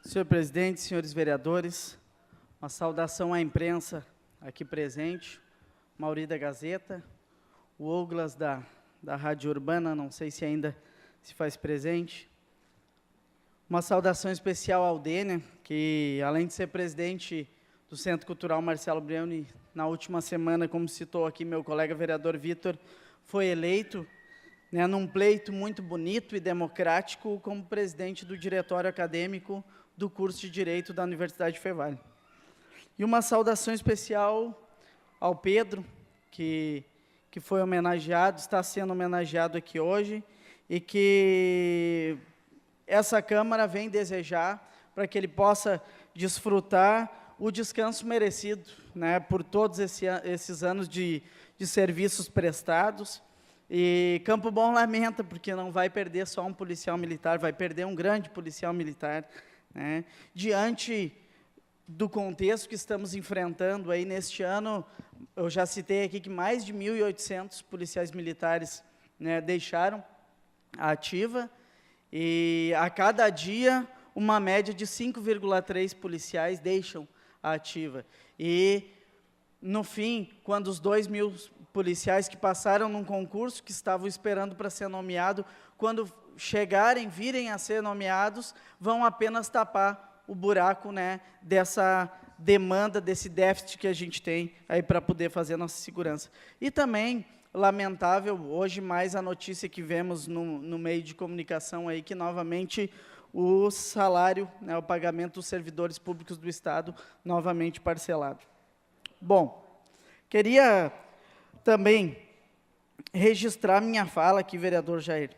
Senhor presidente, senhores vereadores, uma saudação à imprensa aqui presente, Mauri da Gazeta, o Douglas da Rádio Urbana, não sei se ainda se faz presente. Uma saudação especial ao Dênia, que além de ser presidente do Centro Cultural Marcelo Brioni, na última semana, como citou aqui meu colega vereador Vitor, foi eleito, num pleito muito bonito e democrático, como presidente do Diretório Acadêmico do curso de Direito da Universidade Fevale. E uma saudação especial ao Pedro, que foi homenageado, está sendo homenageado aqui hoje, e que essa Câmara vem desejar para que ele possa desfrutar o descanso merecido, por todos esses anos de serviços prestados. E Campo Bom lamenta, porque não vai perder só um policial militar, vai perder um grande policial militar, diante do contexto que estamos enfrentando aí neste ano. Eu já citei aqui que mais de 1.800 policiais militares deixaram a ativa, e a cada dia uma média de 5,3 policiais deixam a ativa. E, no fim, quando os 2.000 policiais que passaram num concurso, que estavam esperando para ser nomeado, quando chegarem, virem a ser nomeados, vão apenas tapar o buraco dessa demanda, desse déficit que a gente tem aí para poder fazer a nossa segurança. E também, lamentável, hoje mais a notícia que vemos no meio de comunicação aí, que novamente o salário, o pagamento dos servidores públicos do Estado, novamente parcelado. Bom, queria também registrar minha fala aqui, vereador Jair.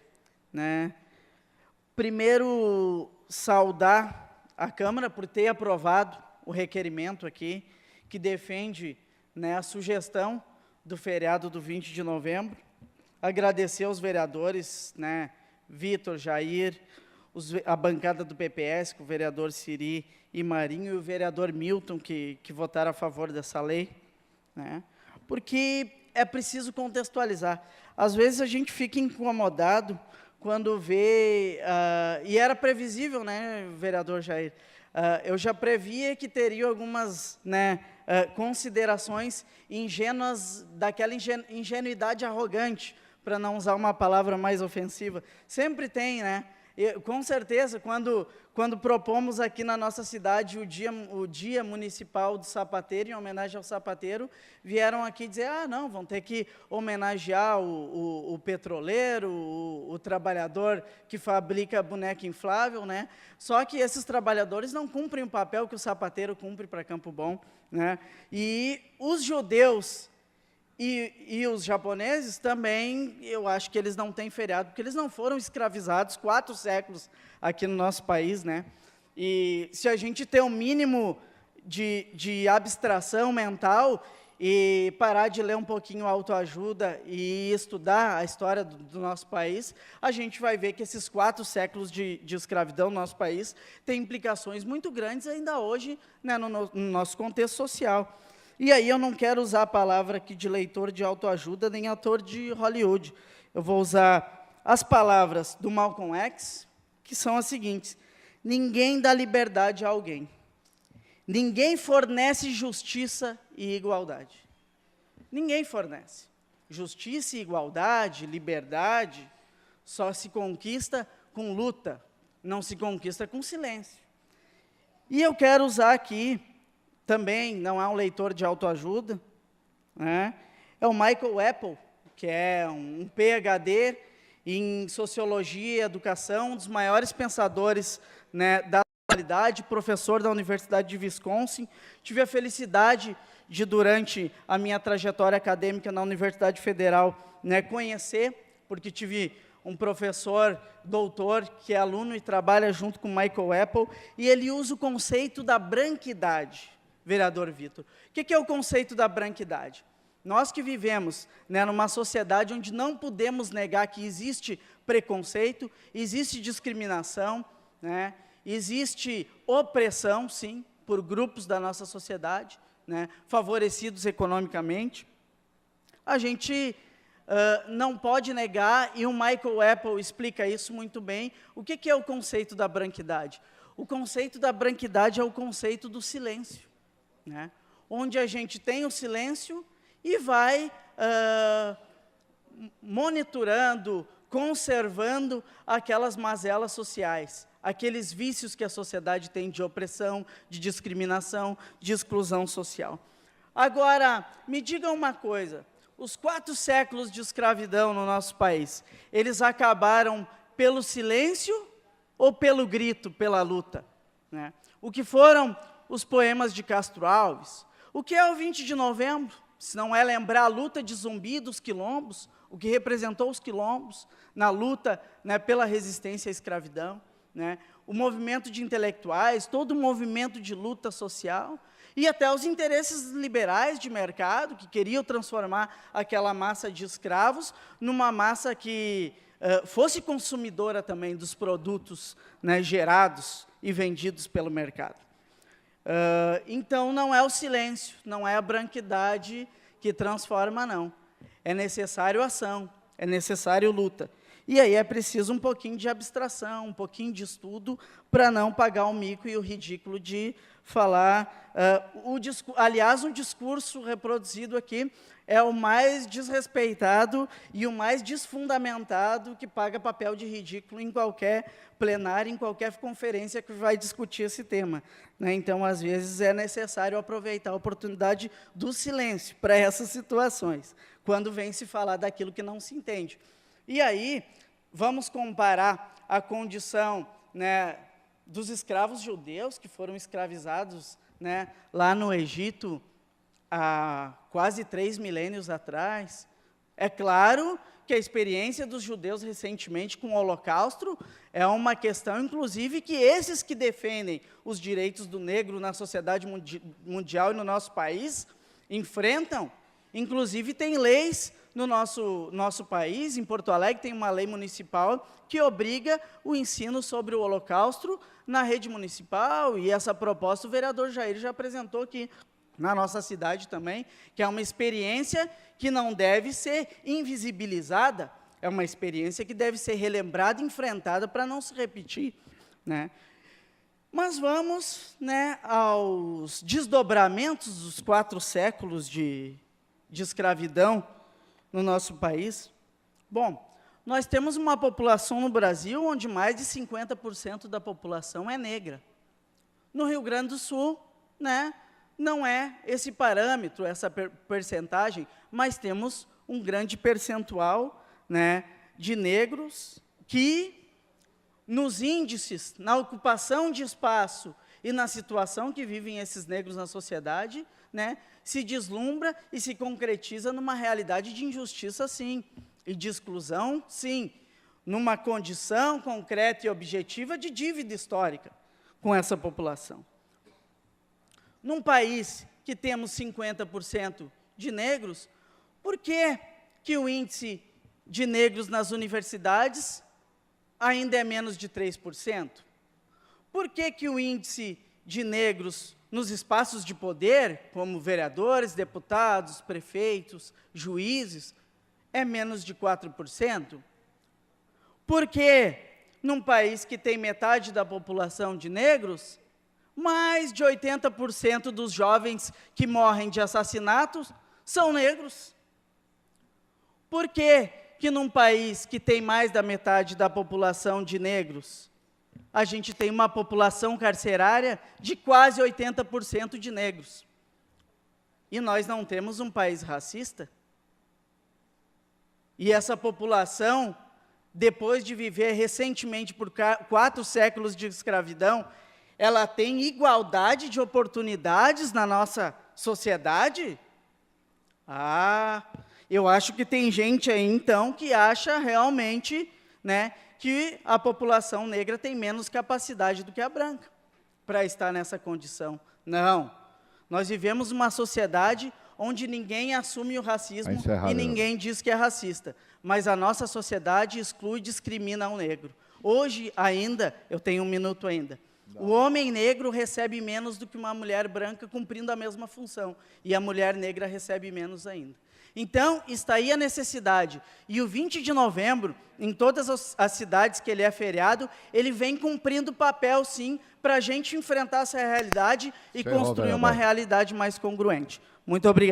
Primeiro, saudar a Câmara por ter aprovado o requerimento aqui, que defende a sugestão do feriado do 20 de novembro. Agradecer aos vereadores, Vitor, Jair, a bancada do PPS, com o vereador Siri e Marinho, e o vereador Milton, que votaram a favor dessa lei, porque é preciso contextualizar. Às vezes a gente fica incomodado quando vê, e era previsível, vereador Jair, eu já previa que teria algumas considerações ingênuas, daquela ingenuidade arrogante, para não usar uma palavra mais ofensiva. Sempre tem, com certeza, quando propomos aqui na nossa cidade o dia municipal do sapateiro, em homenagem ao sapateiro, vieram aqui dizer, não, vão ter que homenagear o petroleiro, o trabalhador que fabrica boneca inflável, Só que esses trabalhadores não cumprem o papel que o sapateiro cumpre para Campo Bom, E os judeus e os japoneses também, eu acho que eles não têm feriado, porque eles não foram escravizados 4 séculos aqui no nosso país, E se a gente tem um mínimo de abstração mental e parar de ler um pouquinho autoajuda e estudar a história do nosso país, a gente vai ver que esses 4 séculos de escravidão no nosso país têm implicações muito grandes ainda hoje, no nosso contexto social. E aí eu não quero usar a palavra aqui de leitor de autoajuda, nem ator de Hollywood. Eu vou usar as palavras do Malcolm X, que são as seguintes: ninguém dá liberdade a alguém. Ninguém fornece justiça e igualdade. Ninguém fornece. Justiça e igualdade, liberdade, só se conquista com luta, não se conquista com silêncio. E eu quero usar aqui, também, não é um leitor de autoajuda, é o Michael Apple, que é um PhD em Sociologia e Educação, um dos maiores pensadores da atualidade, professor da Universidade de Wisconsin. Tive a felicidade de, durante a minha trajetória acadêmica na Universidade Federal, conhecer, porque tive um professor doutor que é aluno e trabalha junto com o Michael Apple, e ele usa o conceito da branquidade. Vereador Vitor, o que é o conceito da branquidade? Nós que vivemos numa sociedade onde não podemos negar que existe preconceito, existe discriminação, existe opressão, sim, por grupos da nossa sociedade, favorecidos economicamente, a gente não pode negar, e o Michael Apple explica isso muito bem, o que é o conceito da branquidade. O conceito da branquidade é o conceito do silêncio, né? Onde a gente tem o silêncio e vai monitorando, conservando aquelas mazelas sociais, aqueles vícios que a sociedade tem de opressão, de discriminação, de exclusão social. Agora, me digam uma coisa, os 4 séculos de escravidão no nosso país, eles acabaram pelo silêncio ou pelo grito, pela luta, né? O que foram os poemas de Castro Alves? O que é o 20 de novembro? Se não é lembrar a luta de Zumbi dos quilombos, o que representou os quilombos na luta, né, pela resistência à escravidão, né? O movimento de intelectuais, todo o movimento de luta social, e até os interesses liberais de mercado, que queriam transformar aquela massa de escravos numa massa que fosse consumidora também dos produtos, né, gerados e vendidos pelo mercado. Então, não é o silêncio, não é a branquidade que transforma, não. É necessário ação, é necessário luta. E aí é preciso um pouquinho de abstração, um pouquinho de estudo, para não pagar o mico e o ridículo de falar... aliás, o discurso reproduzido aqui é o mais desrespeitado e o mais desfundamentado que paga papel de ridículo em qualquer plenário, em qualquer conferência que vai discutir esse tema, né? Então, às vezes, é necessário aproveitar a oportunidade do silêncio para essas situações, quando vem se falar daquilo que não se entende. E aí, vamos comparar a condição, né, dos escravos judeus que foram escravizados, né, lá no Egito, há quase 3 milênios atrás. É claro que a experiência dos judeus recentemente com o Holocausto é uma questão, inclusive, que esses que defendem os direitos do negro na sociedade mundial e no nosso país enfrentam. Inclusive, tem leis no nosso país, em Porto Alegre, tem uma lei municipal que obriga o ensino sobre o Holocausto na rede municipal, e essa proposta o vereador Jair já apresentou aqui na nossa cidade também, que é uma experiência que não deve ser invisibilizada, é uma experiência que deve ser relembrada e enfrentada para não se repetir, né? Mas vamos, né, aos desdobramentos dos 4 séculos de escravidão no nosso país. Bom, nós temos uma população no Brasil onde mais de 50% da população é negra. No Rio Grande do Sul, né, não é esse parâmetro, essa percentagem, mas temos um grande percentual, né, de negros que, nos índices, na ocupação de espaço e na situação que vivem esses negros na sociedade, né, se deslumbra e se concretiza numa realidade de injustiça, sim, e de exclusão, sim, numa condição concreta e objetiva de dívida histórica com essa população. Num país que temos 50% de negros, por que o índice de negros nas universidades ainda é menos de 3%? Por que o índice de negros nos espaços de poder, como vereadores, deputados, prefeitos, juízes, é menos de 4%? Por que, num país que tem metade da população de negros, mais de 80% dos jovens que morrem de assassinatos são negros? Por que num país que tem mais da metade da população de negros, a gente tem uma população carcerária de quase 80% de negros? E nós não temos um país racista? E essa população, depois de viver recentemente por 4 séculos de escravidão, ela tem igualdade de oportunidades na nossa sociedade? Eu acho que tem gente aí, então, que acha realmente, né, que a população negra tem menos capacidade do que a branca para estar nessa condição. Não. Nós vivemos uma sociedade onde ninguém assume o racismo e ninguém diz que é racista, mas a nossa sociedade exclui e discrimina o negro. Hoje, ainda, eu tenho 1 minuto ainda, o homem negro recebe menos do que uma mulher branca cumprindo a mesma função, e a mulher negra recebe menos ainda. Então, está aí a necessidade. E o 20 de novembro, em todas as cidades que ele é feriado, ele vem cumprindo papel, sim, para a gente enfrentar essa realidade e construir uma realidade mais congruente. Muito obrigado.